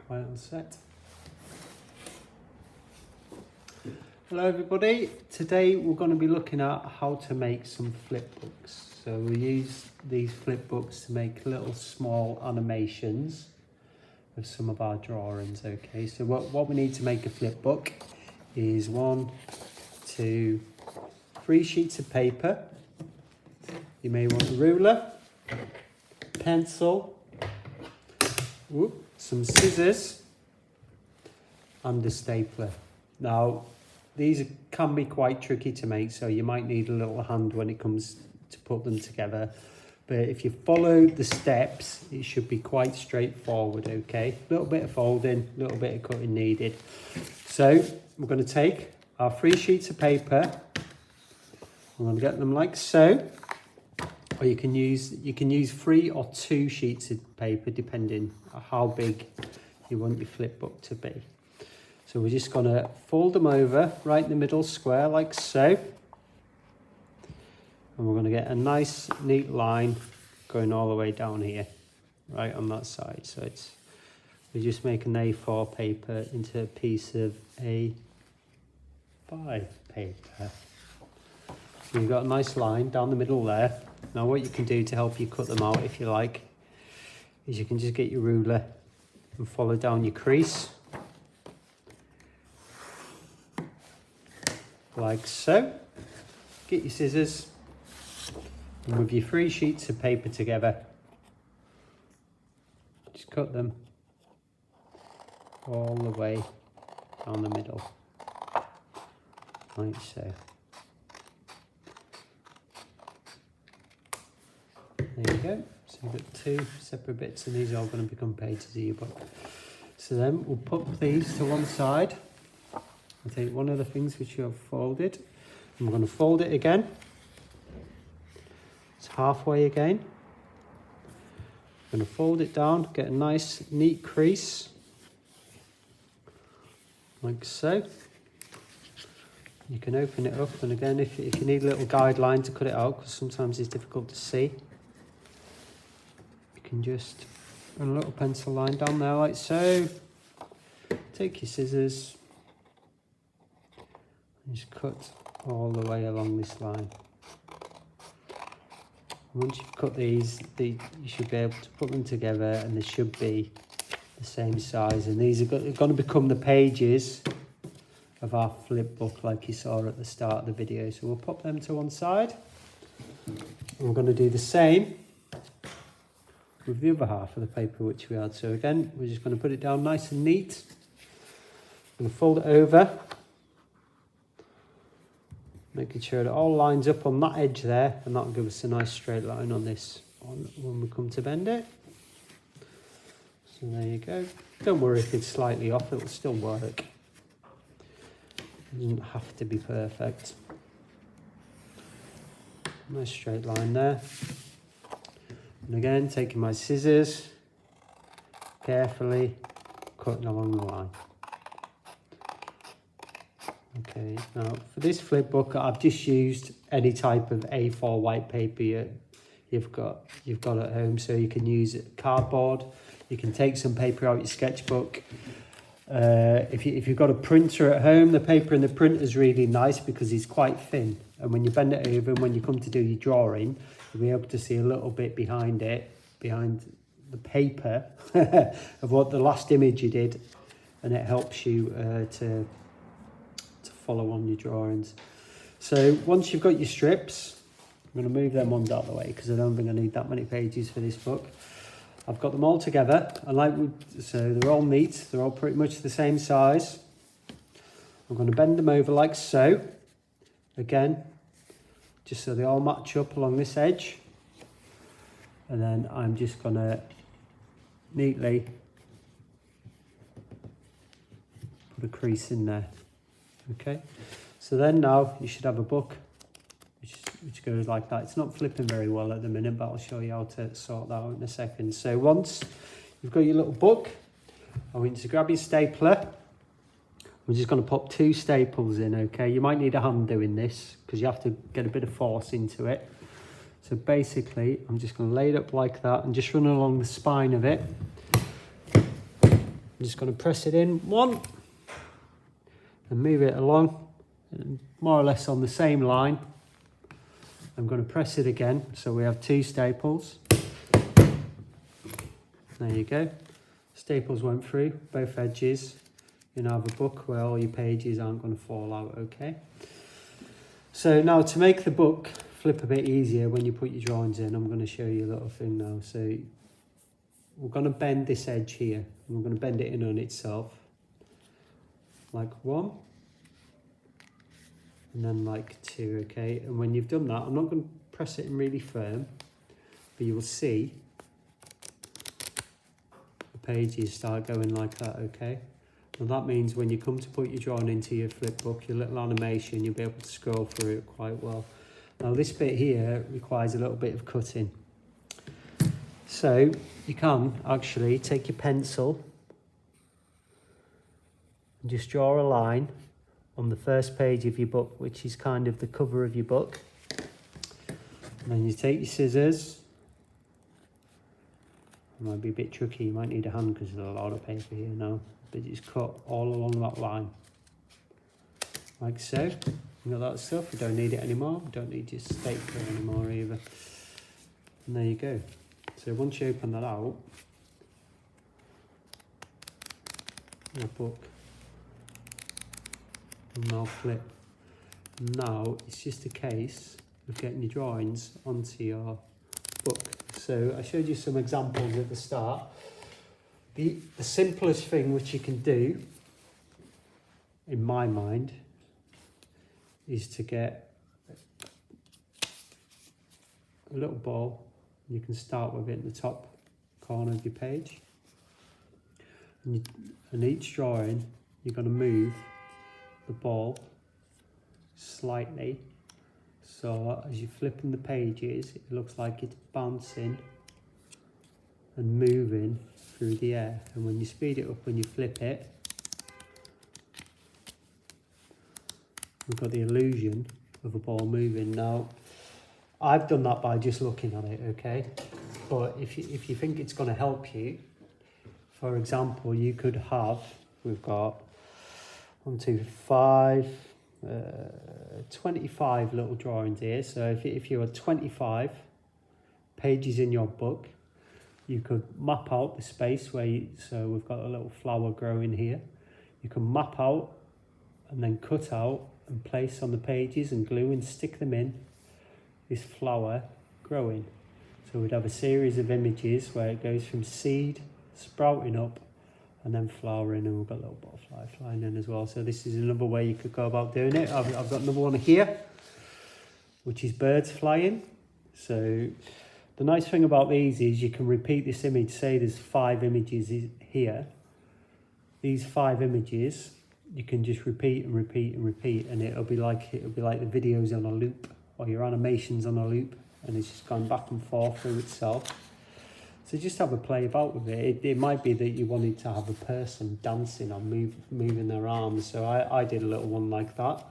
quiet on set. Hello everybody, today we're going to be looking at how to make some flipbooks. So we use these flipbooks to make little small animations of some of our drawings. Okay, so what we need to make a flipbook is 1, 2, 3 sheets of paper. You may want a ruler, pencil, some scissors and a stapler. Now these can be quite tricky to make, so you might need a little hand when it comes to put them together, but if you follow the steps it should be quite straightforward. Okay, a little bit of folding, a little bit of cutting needed. So we're going to take our 3 sheets of paper, we're going to get them like so, or you can use 3 or 2 sheets of paper depending on how big you want your flipbook to be. So we're just going to fold them over right in the middle square like so, and we're going to get a nice neat line going all the way down here right on that side. So we just make an A4 paper into a piece of A5 paper. So you've got a nice line down the middle there. Now what you can do to help you cut them out if you like is you can just get your ruler and follow down your crease like so. Get your scissors and with your 3 sheets of paper together just cut them all the way down the middle like so. There you go. So you've got 2 separate bits and these are all going to become pages of your book. So then we'll put these to one side. I'll take one of the things which you have folded and we're going to fold it again. It's halfway again. I'm going to fold it down, get a nice neat crease like so. You can open it up, and again if you need a little guideline to cut it out because sometimes it's difficult to see, you can just run a little pencil line down there like so. Take your scissors and just cut all the way along this line. And once you've cut these, you should be able to put them together and they should be the same size, and these are going to become the pages of our flip book like you saw at the start of the video. So we'll pop them to one side and we're going to do the same with the other half of the paper which we had. So again, we're just going to put it down nice and neat. I'm going to fold it over, making sure it all lines up on that edge there, and that'll give us a nice straight line on this one when we come to bend it. So there you go. Don't worry if it's slightly off, it'll still work. It doesn't have to be perfect. Nice straight line there. And again, taking my scissors, carefully cutting along the line. Okay, now for this flip book, I've just used any type of A4 white paper you've got at home. So you can use cardboard, you can take some paper out your sketchbook. If you've got a printer at home, the paper in the printer is really nice because it's quite thin, and when you bend it over and when you come to do your drawing, you'll be able to see a little bit behind the paper of what the last image you did, and it helps you to follow on your drawings. So once you've got your strips, I'm going to move them ones out of the way because I don't think I need that many pages for this book. I've got them all together, so they're all neat, they're all pretty much the same size. I'm going to bend them over like so, again, just so they all match up along this edge. And then I'm just going to neatly put a crease in there. Okay, so then now you should have a book which goes like that. It's not flipping very well at the minute, but I'll show you how to sort that out in a second. So once you've got your little book, I want you to grab your stapler. We're just going to pop 2 staples in, okay? You might need a hand doing this because you have to get a bit of force into it. So basically, I'm just going to lay it up like that and just run along the spine of it. I'm just going to press it in one and move it along, and more or less on the same line. I'm going to press it again, so we have 2 staples. There you go. Staples went through both edges. You now have a book where all your pages aren't going to fall out, okay? So now to make the book flip a bit easier when you put your drawings in, I'm going to show you a little thing now. So we're going to bend this edge here, and we're going to bend it in on itself, like 1, and then like 2, okay? And when you've done that, I'm not going to press it in really firm, but you will see the pages start going like that, okay? And that means when you come to put your drawing into your flip book, your little animation, you'll be able to scroll through it quite well. Now this bit here requires a little bit of cutting. So you can actually take your pencil and just draw a line on the first page of your book, which is kind of the cover of your book. And then you take your scissors. It might be a bit tricky, you might need a hand because there's a lot of paper here now. But just cut all along that line, like so. You got that stuff, you don't need it anymore. You don't need your stapler anymore either. And there you go. So once you open that out, your book will now flip. Now it's just a case of getting your drawings onto your book. So I showed you some examples at the start. The simplest thing which you can do, in my mind, is to get a little ball. You can start with it in the top corner of your page. And each drawing, you're going to move the ball slightly. So as you're flipping the pages, it looks like it's bouncing and moving through the air. And when you speed it up, when you flip it, we've got the illusion of a ball moving. Now, I've done that by just looking at it, okay? But if you think it's going to help you, for example, you could have, we've got 1, 2, 5, 25 little drawings here. So if you had 25 pages in your book, you could map out the space where so we've got a little flower growing here. You can map out and then cut out and place on the pages and glue and stick them in this flower growing. So we'd have a series of images where it goes from seed, sprouting up, and then flowering, and we've got a little butterfly flying in as well. So this is another way you could go about doing it. I've got another one here, which is birds flying. So the nice thing about these is you can repeat this image. Say there's 5 images here. These 5 images, you can just repeat and repeat and repeat, and it'll be like the videos on a loop, or your animations on a loop, and it's just going back and forth through itself. So just have a play about with it. It might be that you wanted to have a person dancing or moving their arms. So I did a little one like that.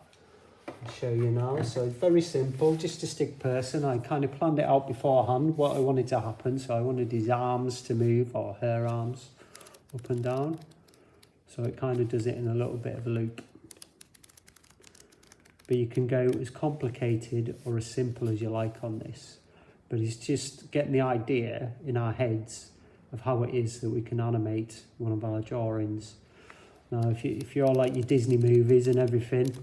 I'll show you now. So it's very simple, just a stick person. I kind of planned it out beforehand, what I wanted to happen. So I wanted his arms to move, or her arms, up and down. So it kind of does it in a little bit of a loop. But you can go as complicated or as simple as you like on this. But it's just getting the idea in our heads of how it is that we can animate one of our drawings. Now, if you're like your Disney movies and everything,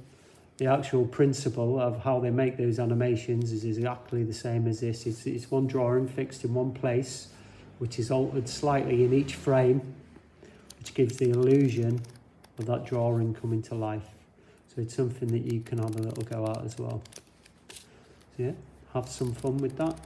the actual principle of how they make those animations is exactly the same as this. It's one drawing fixed in one place, which is altered slightly in each frame, which gives the illusion of that drawing coming to life. So it's something that you can have a little go at as well. So yeah, have some fun with that.